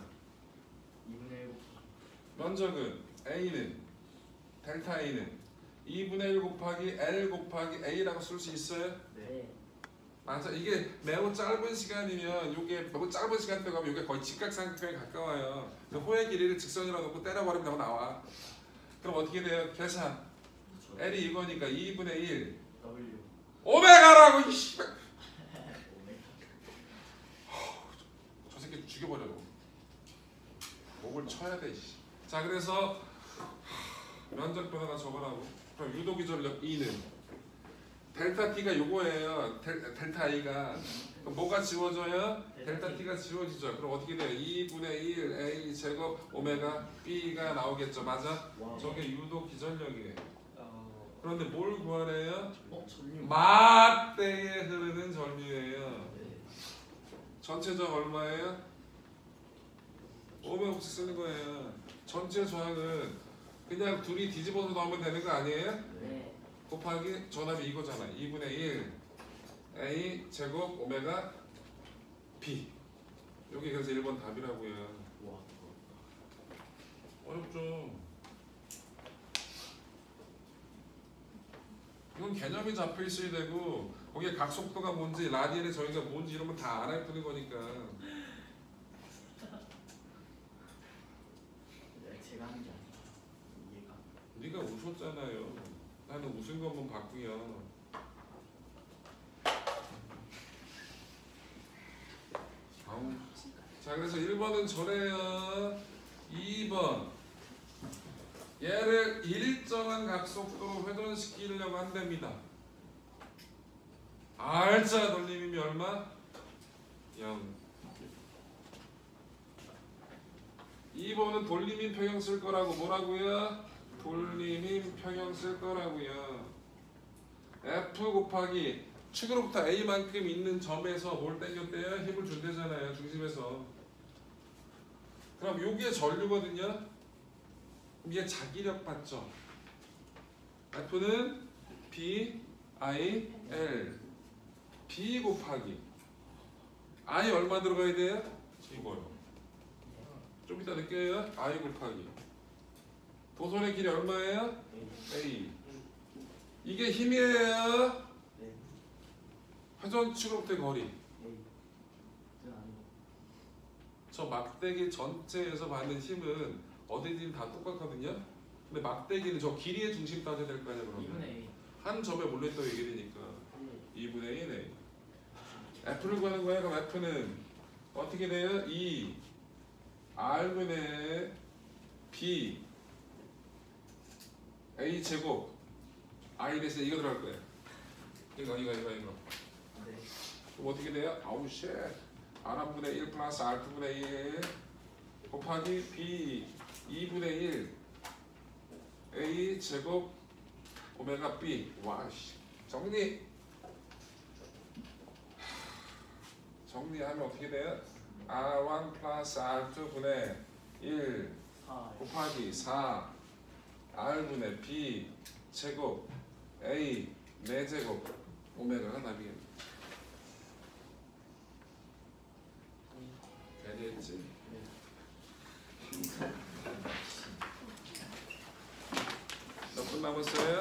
2분의 1 면적은 A는 델타 A는 2분의 1 곱하기 L 곱하기 A라고 쓸 수 있어요? 네. 맞아. 이게 매우 짧은 시간이면 이게 매우 짧은 시간 동안 이게 거의 직각삼각형에 가까워요. 호의 길이를 직선이라고 놓고 때려버리면 나와. 그럼 어떻게 돼요? 계산. L이 이거니까 2분의 1 W. 오메가라고 이 씨발. 저 새끼 죽여버려. 목을 쳐야 돼. 자, 그래서 면적 변화가 저거라고. 그럼 유도기 전력 E는 델타 T가 요거예요. 델타 A가. 그럼 뭐가 지워져요? 델타 T가 지워지죠. 그럼 어떻게 돼요? 2분의 1 A 제곱 오메가 B가 나오겠죠. 맞아? 와. 저게 유도 기전력이에요. 그런데 뭘 구하래요? 전류. 막대에 흐르는 전류예요. 네. 전체적 얼마예요? 오메가 곱씩 쓰는 거예요. 전체 저항은 그냥 둘이 뒤집어서 넣으면 되는 거 아니에요? 네. 곱하기 전압이 이거잖아. 2분의 1 A 제곱 오메가 B. 여기 그래서 1번 답이라고요. 와. 어렵죠? 그럼 개념이 잡혀 있어야 되고 거기에 각속도가 뭔지 라디안의 정의가 뭔지 이런 거 다 알아야 되는 거니까. 제가 한 게 아니라 이해가. 네가 웃었잖아요. 나는 웃은 거 한번 봤고요. 아우. 자, 그래서 1번은 저래요. 2번 얘를 일정한 각속도로 회전시키려고 한답니다. R자 돌림이면 얼마? 0. 2번은 돌림인 평형 쓸 거라고. 뭐라고요? 돌림인 평형 쓸 거라고요. F 곱하기 축으로부터 A만큼 있는 점에서 뭘 땡겼대요? 힘을 준대잖아요. 중심에서. 그럼 요게 전류거든요. 이게 자기력 받죠. F는 B, I, L. B 곱하기 I 얼마 들어가야 돼요? 이거요. 좀 이따 느껴요. I 곱하기 도선의 길이 얼마예요? A. 이게 힘이에요. 네. 회전축으로부터의 거리. 그건 아니고. 저 막대기 전체에서 받는 힘은 어디든 다 똑같거든요. 근데 막대기는 저 길이의 중심 따져야 될 거 아니야. 그러면 2분의 1. 한 점에 몰려있다고 얘기되니까 2분의 1에 F를 구하는 거예요. 그럼 F는 어떻게 돼요? 2 R분의 B A 제곱 I 대신 이거 들어갈 거예요. 이거. 네. 그럼 어떻게 돼요? 아우 쉣. R1분의 1 플러스 R2분의 1 곱하기 B 2분의 1 A 제곱 오메가 B. 와씨. 정리하면 어떻게 돼요? R1 플러스 R2분의 1 4. 곱하기 4 R분의 B 제곱 A 4제곱 오메가가 답이겠네. 되겠지? 몇 분 남았어요?